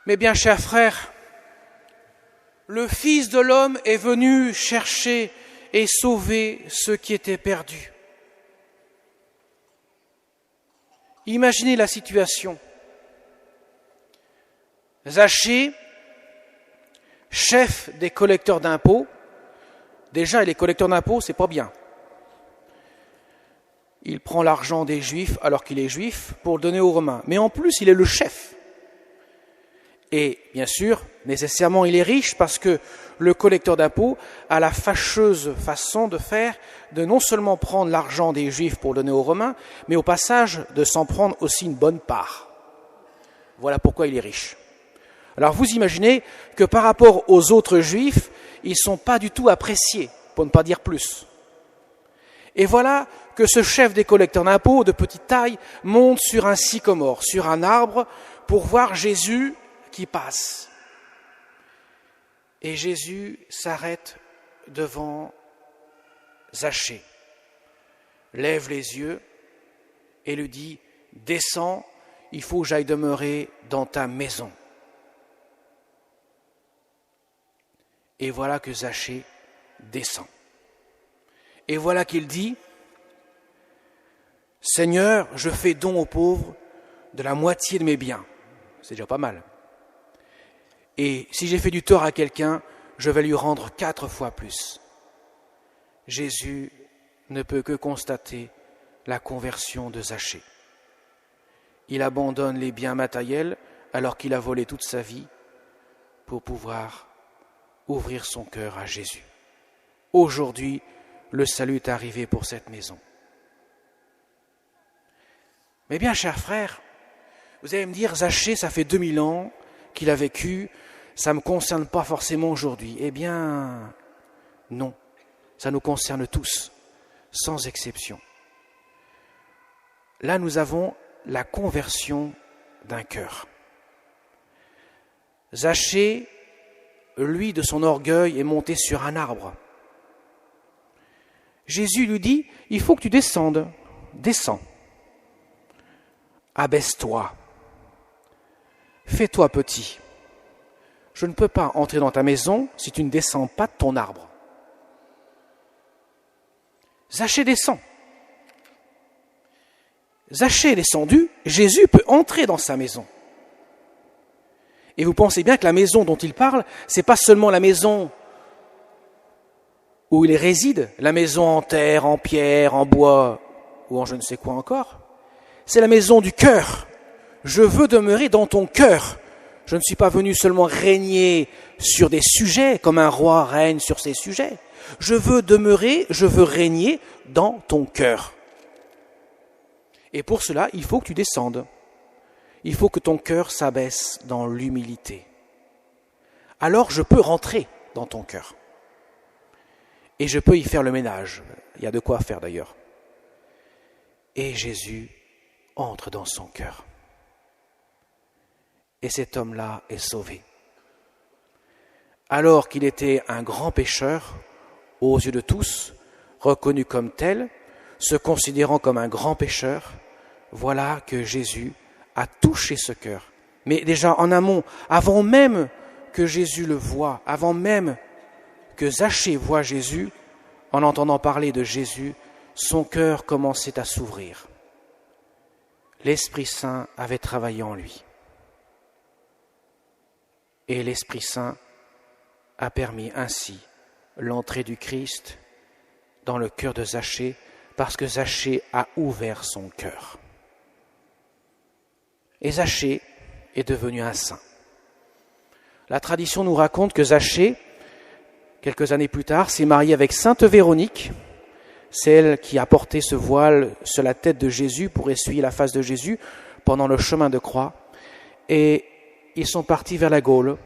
Mais bien, chers frères, le Fils de l'homme est venu chercher et sauver ceux qui étaient perdus. Imaginez la situation. Zachée, chef des collecteurs d'impôts, déjà il est collecteur d'impôts, c'est pas bien. Il prend l'argent des Juifs alors qu'il est juif pour le donner aux Romains. Mais en plus, il est le chef. Et bien sûr, nécessairement, il est riche parce que le collecteur d'impôts a la fâcheuse façon de faire de non seulement prendre l'argent des Juifs pour le donner aux Romains, mais au passage de s'en prendre aussi une bonne part. Voilà pourquoi il est riche. Alors vous imaginez que par rapport aux autres Juifs, ils ne sont pas du tout appréciés, pour ne pas dire plus. Et voilà que ce chef des collecteurs d'impôts de petite taille monte sur un sycomore, sur un arbre, pour voir Jésus qui passe. Et Jésus s'arrête devant Zachée, lève les yeux et lui dit « Descends, il faut que j'aille demeurer dans ta maison. » Et voilà que Zachée descend. Et voilà qu'il dit « Seigneur, je fais don aux pauvres de la moitié de mes biens. » C'est déjà pas mal. Et si j'ai fait du tort à quelqu'un, je vais lui rendre 4 fois plus. Jésus ne peut que constater la conversion de Zachée. Il abandonne les biens matériels alors qu'il a volé toute sa vie pour pouvoir ouvrir son cœur à Jésus. Aujourd'hui, le salut est arrivé pour cette maison. Mais bien, chers frères, vous allez me dire, Zachée, ça fait 2000 ans qu'il a vécu, ça ne me concerne pas forcément aujourd'hui. Eh bien, non, ça nous concerne tous, sans exception. Là, nous avons la conversion d'un cœur. Zachée, lui, de son orgueil, est monté sur un arbre. Jésus lui dit, il faut que tu descendes, descends. Abaisse-toi, fais-toi petit. Je ne peux pas entrer dans ta maison si tu ne descends pas de ton arbre. Zachée descend. Zachée est descendu, Jésus peut entrer dans sa maison. Et vous pensez bien que la maison dont il parle, ce n'est pas seulement la maison où il réside, la maison en terre, en pierre, en bois ou en je ne sais quoi encore. C'est la maison du cœur. Je veux demeurer dans ton cœur. Je ne suis pas venu seulement régner sur des sujets, comme un roi règne sur ses sujets. Je veux demeurer, je veux régner dans ton cœur. Et pour cela, il faut que tu descendes. Il faut que ton cœur s'abaisse dans l'humilité. Alors je peux rentrer dans ton cœur. Et je peux y faire le ménage. Il y a de quoi faire d'ailleurs. Et Jésus entre dans son cœur. Et cet homme-là est sauvé. Alors qu'il était un grand pécheur, aux yeux de tous, reconnu comme tel, se considérant comme un grand pécheur, voilà que Jésus a touché ce cœur. Mais déjà en amont, avant même que Jésus le voie, avant même que Zachée voie Jésus, en entendant parler de Jésus, son cœur commençait à s'ouvrir. L'Esprit Saint avait travaillé en lui. Et l'Esprit Saint a permis ainsi l'entrée du Christ dans le cœur de Zachée, parce que Zachée a ouvert son cœur. Et Zachée est devenu un saint. La tradition nous raconte que Zachée, quelques années plus tard, s'est marié avec Sainte Véronique, celle qui a porté ce voile sur la tête de Jésus pour essuyer la face de Jésus pendant le chemin de croix. Et ils sont partis vers la Gaule.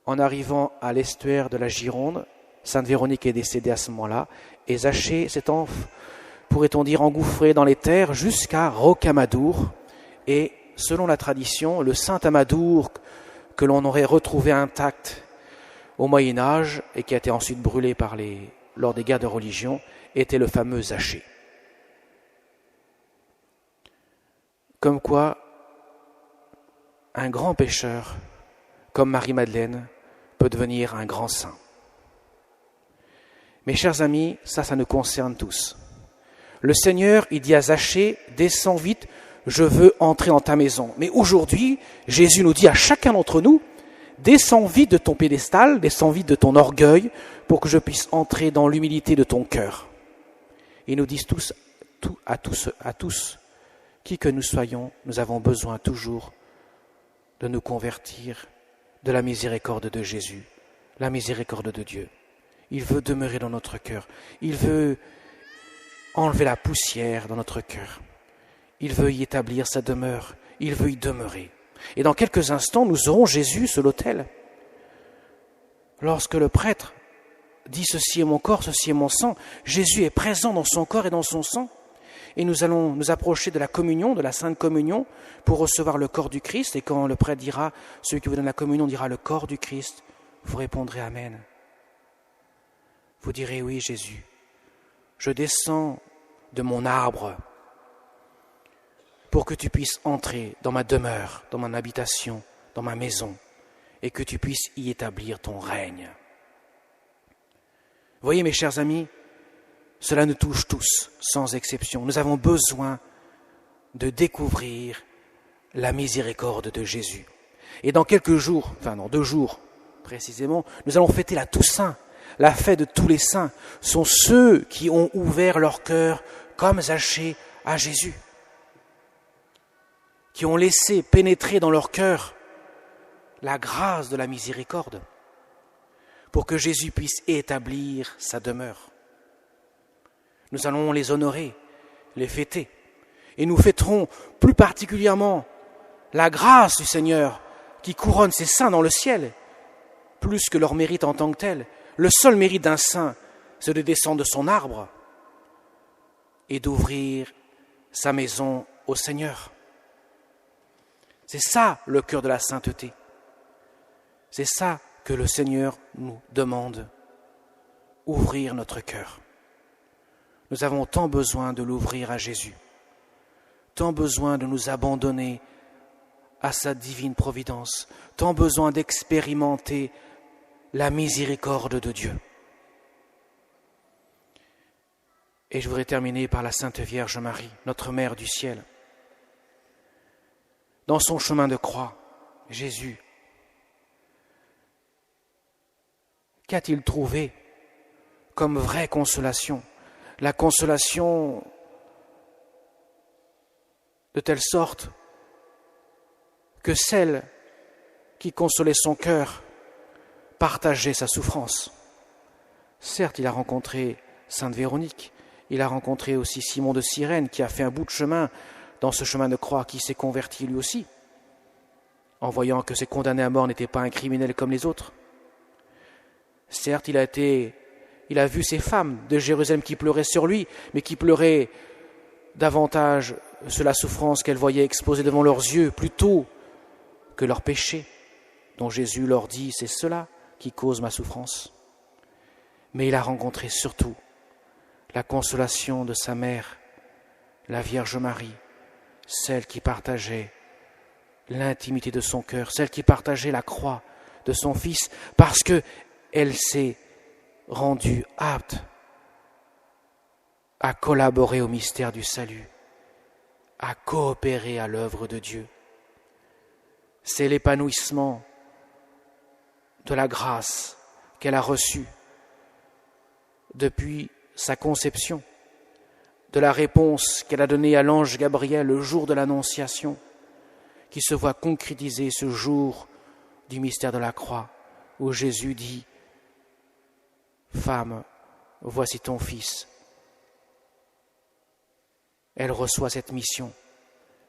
En arrivant à l'estuaire de la Gironde, Sainte Véronique est décédée à ce moment-là, et Zachée s'est, pourrait-on dire, engouffré dans les terres jusqu'à Rocamadour. Et selon la tradition, le Saint Amadour que l'on aurait retrouvé intact au Moyen-Âge et qui a été ensuite brûlé lors des guerres de religion, était le fameux Zachée. Comme quoi, un grand pécheur, comme Marie-Madeleine, peut devenir un grand saint. Mes chers amis, ça nous concerne tous. Le Seigneur, il dit à Zachée, descends vite, je veux entrer dans ta maison. Mais aujourd'hui, Jésus nous dit à chacun d'entre nous, descends vite de ton piédestal, descends vite de ton orgueil, pour que je puisse entrer dans l'humilité de ton cœur. Ils nous disent tous, à tous, qui que nous soyons, nous avons besoin toujours de nous convertir de la miséricorde de Jésus, la miséricorde de Dieu. Il veut demeurer dans notre cœur. Il veut enlever la poussière dans notre cœur. Il veut y établir sa demeure. Il veut y demeurer. Et dans quelques instants, nous aurons Jésus sur l'autel. Lorsque le prêtre dit « Ceci est mon corps, ceci est mon sang », Jésus est présent dans son corps et dans son sang. Et nous allons nous approcher de la communion, de la Sainte Communion, pour recevoir le corps du Christ. Et quand le prêtre dira, celui qui vous donne la communion dira le corps du Christ, vous répondrez Amen. Vous direz oui Jésus, je descends de mon arbre pour que tu puisses entrer dans ma demeure, dans mon habitation, dans ma maison, et que tu puisses y établir ton règne. Voyez mes chers amis, cela nous touche tous, sans exception. Nous avons besoin de découvrir la miséricorde de Jésus. Et dans quelques jours, dans 2 jours précisément, nous allons fêter la Toussaint. La fête de tous les saints sont ceux qui ont ouvert leur cœur comme Zachée à Jésus, qui ont laissé pénétrer dans leur cœur la grâce de la miséricorde pour que Jésus puisse établir sa demeure. Nous allons les honorer, les fêter, et nous fêterons plus particulièrement la grâce du Seigneur qui couronne ses saints dans le ciel, plus que leur mérite en tant que tel. Le seul mérite d'un saint, c'est de descendre de son arbre et d'ouvrir sa maison au Seigneur. C'est ça le cœur de la sainteté. C'est ça que le Seigneur nous demande, ouvrir notre cœur. Nous avons tant besoin de l'ouvrir à Jésus, tant besoin de nous abandonner à sa divine providence, tant besoin d'expérimenter la miséricorde de Dieu. Et je voudrais terminer par la Sainte Vierge Marie, notre Mère du ciel. Dans son chemin de croix, Jésus, qu'a-t-il trouvé comme vraie consolation? La consolation de telle sorte que celle qui consolait son cœur partageait sa souffrance. Certes, il a rencontré Sainte Véronique, il a rencontré aussi Simon de Cyrène qui a fait un bout de chemin dans ce chemin de croix, qui s'est converti lui aussi, en voyant que ses condamnés à mort n'étaient pas un criminel comme les autres. Certes, il a vu ces femmes de Jérusalem qui pleuraient sur lui, mais qui pleuraient davantage sur la souffrance qu'elles voyaient exposée devant leurs yeux, plutôt que leurs péchés, dont Jésus leur dit « c'est cela qui cause ma souffrance ». Mais il a rencontré surtout la consolation de sa mère, la Vierge Marie, celle qui partageait l'intimité de son cœur, celle qui partageait la croix de son Fils, parce qu'elle s'est rendue apte à collaborer au mystère du salut, à coopérer à l'œuvre de Dieu. C'est l'épanouissement de la grâce qu'elle a reçue depuis sa conception, de la réponse qu'elle a donnée à l'ange Gabriel le jour de l'Annonciation, qui se voit concrétiser ce jour du mystère de la croix, où Jésus dit « Femme, voici ton fils ». Elle reçoit cette mission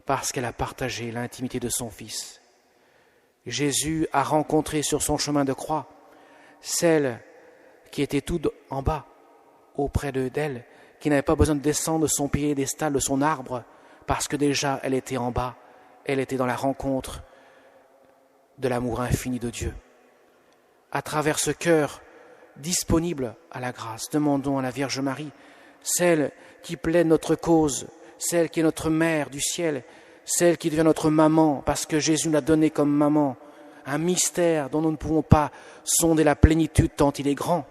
parce qu'elle a partagé l'intimité de son Fils. Jésus a rencontré sur son chemin de croix celle qui était tout en bas, auprès d'elle, qui n'avait pas besoin de descendre de son piédestal, de son arbre, parce que déjà elle était en bas, elle était dans la rencontre de l'amour infini de Dieu. À travers ce cœur disponible à la grâce, demandons à la Vierge Marie, celle qui plaide notre cause, celle qui est notre Mère du ciel, celle qui devient notre maman, parce que Jésus nous l'a donnée comme maman, un mystère dont nous ne pouvons pas sonder la plénitude tant il est grand.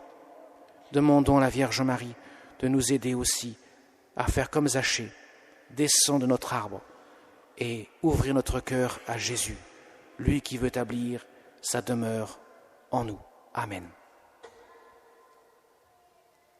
Demandons à la Vierge Marie de nous aider aussi à faire comme Zachée, descendre de notre arbre et ouvrir notre cœur à Jésus, lui qui veut établir sa demeure en nous. Amen.